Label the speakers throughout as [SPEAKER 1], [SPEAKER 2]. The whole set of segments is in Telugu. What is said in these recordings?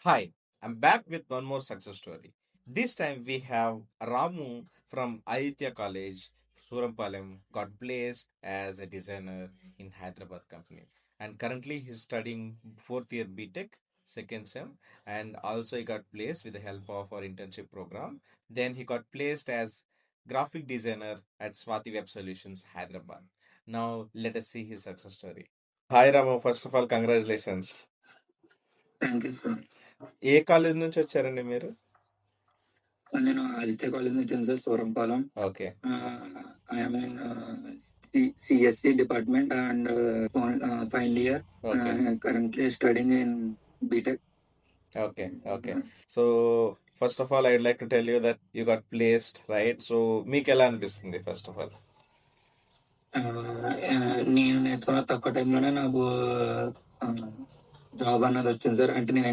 [SPEAKER 1] Hi, I'm back with one more success story. This time we have Ramu from Aditya College, Surampalem, got placed as a designer in Hyderabad company. And currently he's studying fourth year BTech, second sem, and also he got placed with the help of our internship program. Then he got placed as graphic designer at Swati Web Solutions, Hyderabad. Now let us see his success story. Hi Ramu, first of all, congratulations.
[SPEAKER 2] Thank you sir.
[SPEAKER 1] ఏ కాలేజ్ నుంచి వచ్చారండి మీరు?
[SPEAKER 2] నేను ఆదిత్య కాలేజ్ నుంచి వచ్చాను sir, Surampalem.
[SPEAKER 1] Okay.
[SPEAKER 2] I'm in CSC department and final year.
[SPEAKER 1] Okay.
[SPEAKER 2] Currently studying in BTech.
[SPEAKER 1] Okay. Okay. So first of all I would like to tell you that you got placed right. So మీకెలా అనిపిస్తుంది ఫస్ట్ ఆఫ్ ఆల్?
[SPEAKER 2] నేను నేర్చుకున్న తక్కువ టైంలోనే నాకు జాబ్ అన్నది వచ్చింది సార్. అంటే నేను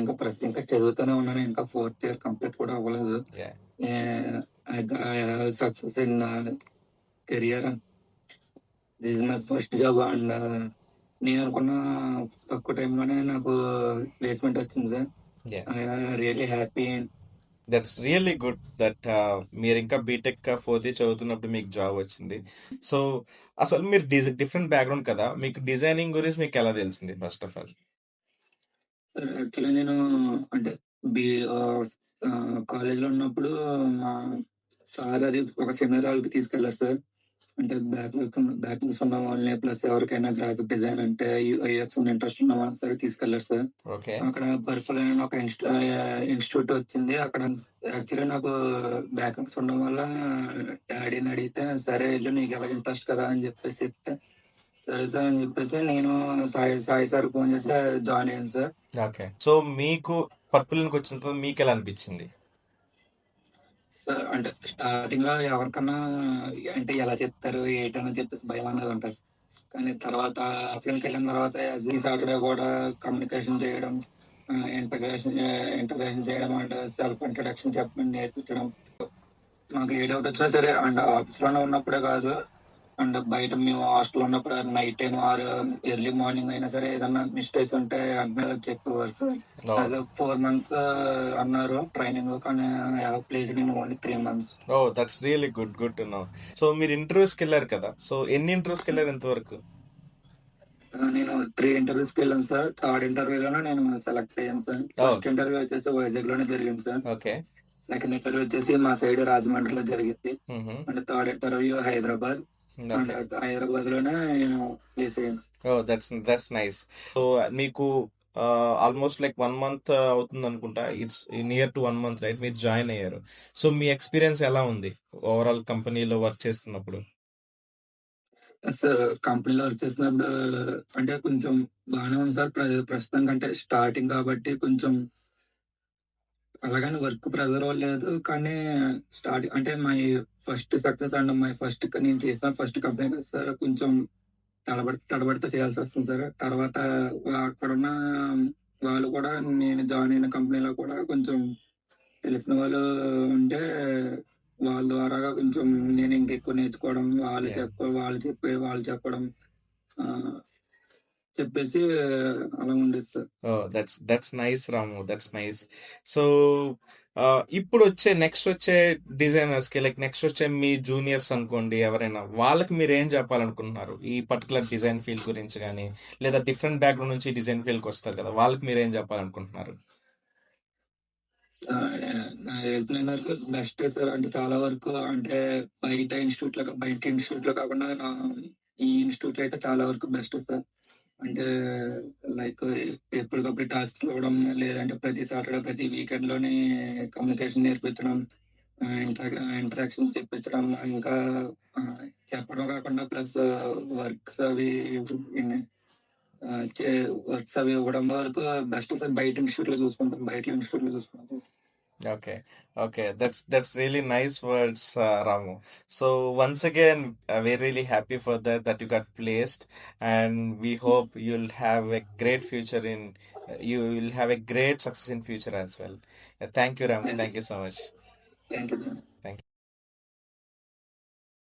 [SPEAKER 2] ఇంకా చదువుతూనే ఉన్నాను, ఇంకా ఫోర్త్ ఇయర్ కంప్లీట్ కూడా అవ్వలేదు. Success in career. This is my first job and నేను అనుకున్న తక్కువ టైంలోనే నాకు ప్లేస్మెంట్ వచ్చింది sir. Really happy.
[SPEAKER 1] That's really good that మీరు ఇంకా బీటెక్ ఫోర్త్ ఇయర్ చదువుతున్నప్పుడు మీకు జాబ్ వచ్చింది. సో అసలు మీరు డిఫరెంట్ బ్యాక్గ్రౌండ్ కదా, మీకు డిజైనింగ్ గురించి మీకు ఎలా తెలిసింది first of all?
[SPEAKER 2] Sir actually నేను అంటే బి కాలేజ్లో ఉన్నప్పుడు మా సార్ అది ఒక సెమినార్ వాళ్ళకి తీసుకెళ్లారు సార్. అంటే బ్యాక్లాగ్స్ ఉన్న వాళ్ళని, ప్లస్ ఎవరికైనా గ్రాఫిక్ డిజైన్ అంటే యూఎక్స్ ఇంట్రెస్ట్ ఉన్న వాళ్ళని సరే తీసుకెళ్లారు సార్.
[SPEAKER 1] ఓకే.
[SPEAKER 2] అక్కడ పర్పుల్ అనే ఒక ఇన్స్టిట్యూట్ వచ్చింది. అక్కడ యాక్చువల్లీ నాకు బ్యాక్లాగ్స్ ఉండడం వల్ల డాడీని అడిగితే, సరే వెళ్ళు నీకు ఎలా ఇంట్రెస్ట్ కదా అని చెప్పేసి చెప్తే, సరే సార్ అని చెప్పేసి నేను సాయి సార్ ఫోన్ చేసి జాయిన్ అయ్యాను సార్.
[SPEAKER 1] ఓకే. సో మీకు పర్పుల్ వచ్చిన తర్వాత మీకు ఎలా అనిపించింది?
[SPEAKER 2] సార్ అంటే స్టార్టింగ్ లో ఎవరికన్నా అంటే ఎలా చెప్తారు ఏంటని చెప్పేసి భయం అనేది ఉంటుంది. కానీ తర్వాత ఫిల్మ్కి వెళ్ళిన తర్వాత ఎస్ఈ సాటర్డే కూడా కమ్యూనికేషన్ చేయడం, ఇంటర్గ్రేషన్ చేయడం అండ్ సెల్ఫ్ ఇంట్రడక్షన్ చెప్పడం నేర్పించడం. నాకు ఏ డౌట్ వచ్చినా సరే అండ్ ఆఫీస్లోనే ఉన్నప్పుడే కాదు, అండ్ బయట మేము హాస్టల్ ఉన్నప్పుడు night time or early morning అయినా సరే ఏదన్నా మిస్టేక్స్ ఉంటే వెంటనే చెప్పేవారు సార్. అదే 4 months అన్నారు ట్రైనింగ్, కానీ ప్లేస్ నేను only 3 months.
[SPEAKER 1] Oh that's really good to know. So మీరు ఇంటర్వ్యూస్కి వెళ్ళారు కదా, సో ఎన్ని ఇంటర్వ్యూస్కి వెళ్ళారు ఇంతవరకు?
[SPEAKER 2] నేను 3 ఇంటర్వ్యూస్కి వెళ్ళాను సార్. థర్డ్ ఇంటర్వ్యూలోనే నేను సెలెక్ట్ అయ్యాను సార్. ఫస్ట్ ఇంటర్వ్యూ వచ్చేసి వైజాగ్ లోనే జరిగింది సార్.
[SPEAKER 1] ఓకే.
[SPEAKER 2] సెకండ్ ఇంటర్వ్యూ వచ్చేసి మా సైడ్ రాజమండ్రిలో జరిగింది. And third interview Hyderabad. And Hyderabad లోనే నేను ప్లేస్ అయ్యాను.
[SPEAKER 1] Oh that's nice. సో మీకు ఆల్మోస్ట్ లైక్ 1 month అవుతుంది అనుకుంటా. It's near to 1 month right మీరు జాయిన్ అయ్యారు. సో మీ ఎక్స్పీరియన్స్ ఎలా ఉంది ఓవరాల్ కంపెనీలో వర్క్ చేస్తున్నప్పుడు?
[SPEAKER 2] సార్ కంపెనీలో వర్క్ చేసినప్పుడు అంటే కొంచెం బాగానే ఉంది సార్. ప్రస్తుతం కంటే స్టార్టింగ్ కాబట్టి కొంచెం అలాగని వర్క్ ప్రెజర్ లేదు. కానీ స్టార్టింగ్ అంటే my first success and my first నేను చేసిన ఫస్ట్ కంపెనీ కదా సార్. కొంచెం తడబడితో చేయాల్సి వస్తుంది సార్. తర్వాత అక్కడున్న వాళ్ళు కూడా నేను జాయిన్ అయిన కంపెనీలో కూడా కొంచెం తెలిసిన వాళ్ళు ఉంటే వాళ్ళ ద్వారాగా కొంచెం నేను ఇంకెక్కువ నేర్చుకోవడం, వాళ్ళు చెప్పడం చెప్పేసి అలా ఉండేది sir.
[SPEAKER 1] Oh that's nice Ramu, that's nice. So ఇప్పుడు నెక్స్ట్ వచ్చే డిజైనర్స్కి లైక్ నెక్స్ట్ వచ్చే మీ జూనియర్స్ అనుకోండి ఎవరైనా, వాళ్ళకి మీరు ఏం చెప్పాలనుకుంటున్నారు ఈ పర్టికులర్ డిజైన్ ఫీల్డ్ గురించి కానీ, లేదా డిఫరెంట్ బ్యాక్గ్రౌండ్ నుంచి డిజైన్ ఫీల్డ్కి వస్తారు కదా, వాళ్ళకి మీరు ఏం చెప్పాలనుకుంటున్నారు?
[SPEAKER 2] నాకు తెలిసిన వరకు బెస్ట్ సార్. అంటే చాలా వరకు అంటే బయట ఇన్స్టిట్యూట్ లో కాకుండా ఈ ఇన్స్టిట్యూట్ లో అయితే చాలా వరకు బెస్ట్ సార్. అంటే లైక్ ఎప్పటికప్పుడు టాస్క్స్ ఇవ్వడం, లేదంటే ప్రతి సాటర్డే ప్రతి వీకెండ్ లోనే కమ్యూనికేషన్ నేర్పించడం, ఇంటరాక్షన్స్ చెప్పించడం, ఇంకా చెప్పడం కాకుండా ప్లస్ వర్క్స్ అవి వర్క్స్ అవి ఇవ్వడం వరకు బెస్ట్ సార్. బయట ఇన్స్టిట్యూట్ లో చూసుకుంటాం.
[SPEAKER 1] Okay, okay, that's really nice words, Ramu. So once again, we're really happy for that you got placed, and we hope you'll have a great future you will have a great success in future as well. Thank you, Ramu. Thank you so much.
[SPEAKER 2] Thank you sir.
[SPEAKER 1] Thank you.